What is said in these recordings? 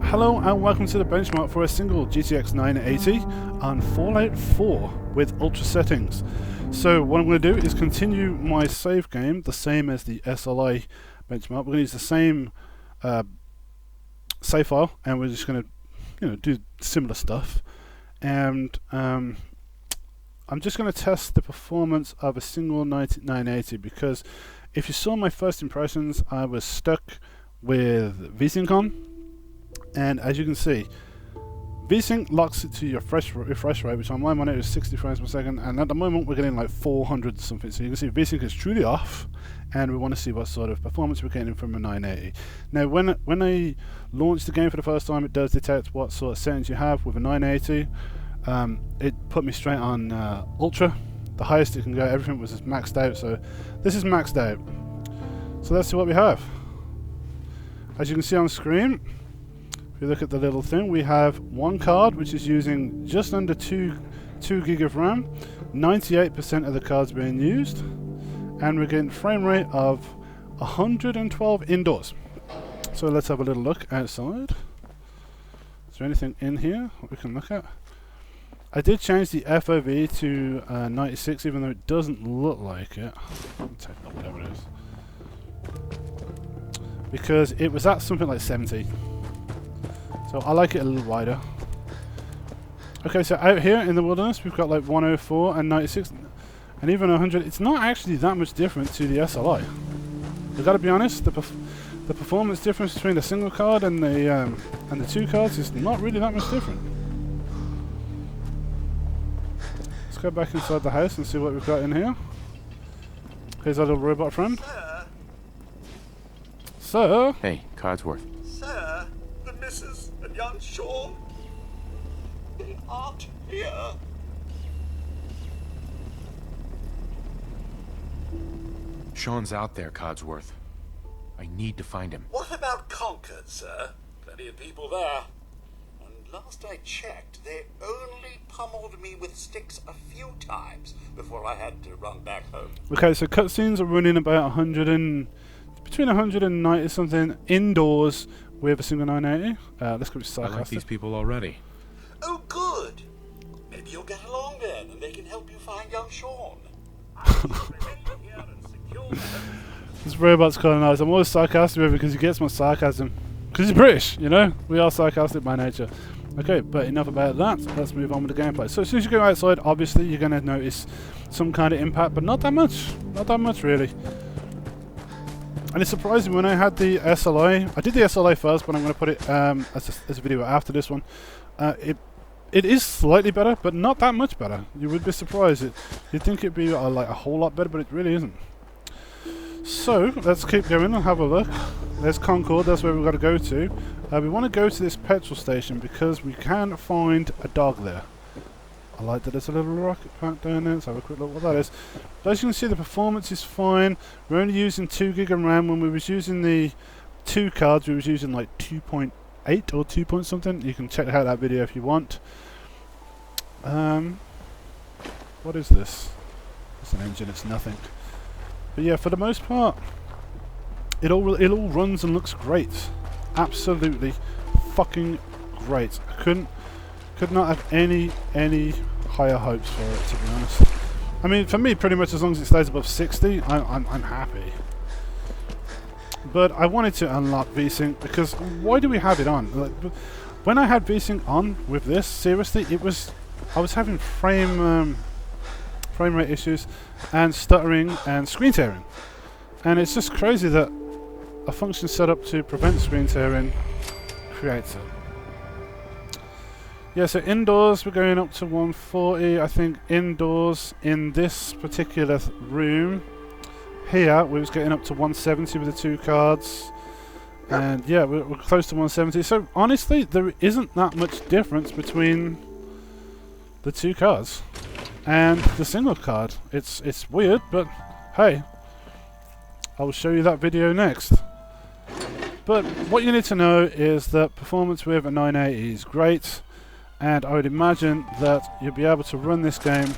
Hello and welcome to the benchmark for a single GTX 980 on Fallout 4 with ultra settings. So what I'm going to do is continue my save game the same as the SLI benchmark. We're going to use the same save file and we're just going to do similar stuff. And I'm just going to test the performance of a single 980 because if you saw my first impressions, I was stuck with VSync on. And as you can see, VSync locks it to your refresh rate, which on my monitor is 60 frames per second, and at the moment we're getting like 400 something. So you can see VSync is truly off, and we want to see what sort of performance we're getting from a 980. Now, when I launched the game for the first time, it does detect what sort of settings you have with a 980. It put me straight on Ultra, the highest it can go. Everything was just maxed out, so this is maxed out. So let's see what we have. As you can see on screen, if you look at the little thing, we have one card which is using just under 2 gig of RAM, 98% of the cards being used, and we're getting frame rate of 112 indoors. So let's have a little look outside. Is there anything in here we can look at? I did change the FOV to 96, even though it doesn't look like it. I'll take it, whatever it is, because it was at something like 70. So I like it a little wider. Okay, so out here in the wilderness, we've got like 104 and 96, and even 100. It's not actually that much different to the SLI. I've got to be honest. The performance difference between the single card and the two cards is not really that much different. Let's go back inside the house and see what we've got in here. Here's our little robot friend. Sir. Hey, Codsworth. Sir, the Mrs. and young Sean, they aren't here. Sean's out there, Codsworth. I need to find him. What about Concord, sir? Plenty of people there. And last I checked, they only pummeled me with sticks a few times before I had to run back home. Okay, so cutscenes are running about between 190 something indoors with a single 980. Let's go with sarcastic. I like these people already. Oh, good. Maybe you'll get along then, and they can help you find young Sean. This robot's kind of nice. I'm always sarcastic with it because he gets my sarcasm. Because he's British, you know? We are sarcastic by nature. Okay, but enough about that. Let's move on with the gameplay. So as soon as you go outside, obviously you're going to notice some kind of impact, but not that much. Not that much, really. And it's surprising, when I had the SLI, I did the SLI first, but I'm going to put it as a video after this one. It is slightly better, but not that much better. You would be surprised. You'd think it'd be like a whole lot better, but it really isn't. So let's keep going and have a look. There's Concord, that's where we've got to go to. We want to go to this petrol station because we can find a dog there. I like that there's a little rocket pack down there. Let's have a quick look what that is. But as you can see, the performance is fine. We're only using 2 gig of RAM. When we was using the two cards, we was using like 2.8 or 2 point something. You can check out that video if you want. What is this? It's an engine, it's nothing. But yeah, for the most part, it all runs and looks great. Absolutely fucking great. I could not have any higher hopes for it, to be honest. I mean, for me, pretty much as long as it stays above 60, I'm happy. But I wanted to unlock VSync because why do we have it on? Like, when I had VSync on with this, seriously, I was having frame rate issues and stuttering and screen tearing, and it's just crazy that a function set up to prevent screen tearing creates it. Yeah, so indoors we're going up to 140. I think indoors in this particular room here we was getting up to 170 with the two cards, and yeah, we're close to 170. So honestly, there isn't that much difference between the two cards and the single card. It's weird, but hey, I will show you that video next. But what you need to know is that performance with a 980 is great, and I would imagine that you'll be able to run this game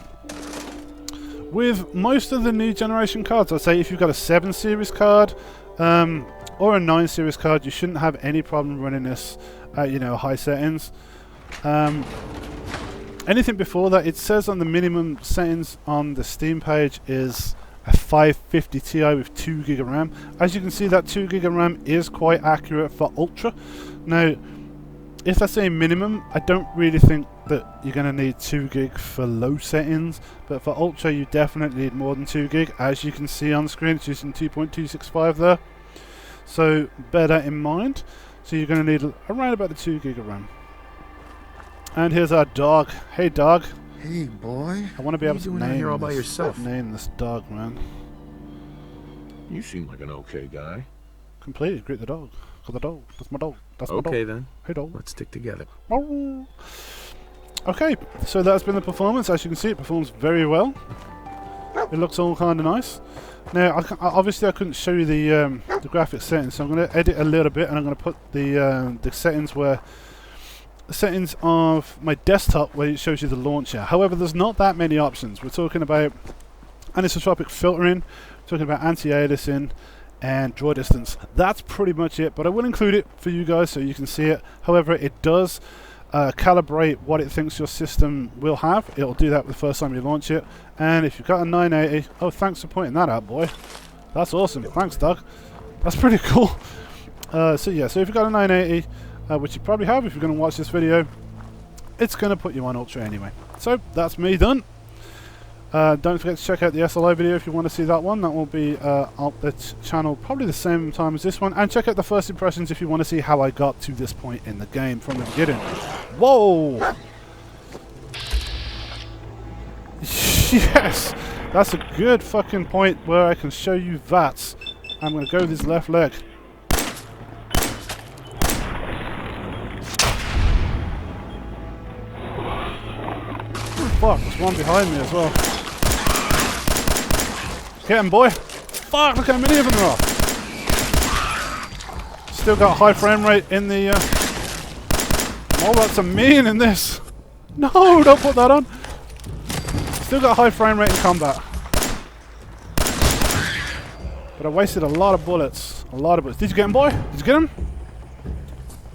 with most of the new generation cards. I'd say if you've got a 7 series card, or a 9 series card, you shouldn't have any problem running this at, you know, high settings. Anything before that, it says on the minimum settings on the Steam page is a 550 Ti with 2 gig of RAM. As you can see, that 2 gig of RAM is quite accurate for Ultra. Now, if that's a minimum, I don't really think that you're going to need 2 gig for low settings, but for Ultra you definitely need more than 2 gig. As you can see on screen, it's using 2.265 there, so bear that in mind. So you're going to need around about the 2 gig of RAM. And here's our dog. Hey dog. Hey boy. I want to be able to name here all by yourself. Name this dog, man. You seem like an okay guy. Completely greet the dog. Call the dog. That's my dog. That's my dog. Okay then. Hey dog. Let's stick together. Okay, so that's been the performance. As you can see, it performs very well. It looks all kind of nice. Now, obviously I couldn't show you the graphics settings, so I'm going to edit a little bit, and I'm going to put the settings where the settings of my desktop where it shows you the launcher. However, there's not that many options. We're talking about anisotropic filtering, talking about anti-aliasing, and draw distance. That's pretty much it, but I will include it for you guys so you can see it. However, it does calibrate what it thinks your system will have. It'll do that the first time you launch it. And if you've got a 980, oh, thanks for pointing that out, boy. That's awesome. Thanks, Doug. That's pretty cool. So yeah, so if you've got a 980, which you probably have if you're going to watch this video, it's going to put you on Ultra anyway. So that's me done. Don't forget to check out the SLI video if you want to see that one. That will be on the channel probably the same time as this one. And check out the first impressions if you want to see how I got to this point in the game from the beginning. Whoa! Yes! That's a good fucking point where I can show you that. I'm going to go with his left leg. Fuck, there's one behind me as well. Get him, boy. Fuck, look how many of them there are. Still got high frame rate in the... Oh, that's a mean in this. No, don't put that on. Still got high frame rate in combat. But I wasted a lot of bullets. A lot of bullets. Did you get him, boy? Did you get him?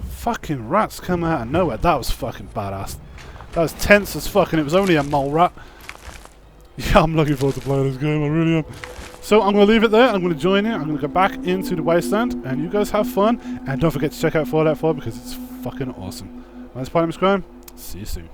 Fucking rats come out of nowhere. That was fucking badass. That was tense as fuck, and it was only a mole rat. Yeah, I'm looking forward to playing this game, I really am. So I'm going to leave it there, I'm going to join you, I'm going to go back into the wasteland, and you guys have fun, and don't forget to check out Fallout 4 because it's fucking awesome. My name is Scrum, see you soon.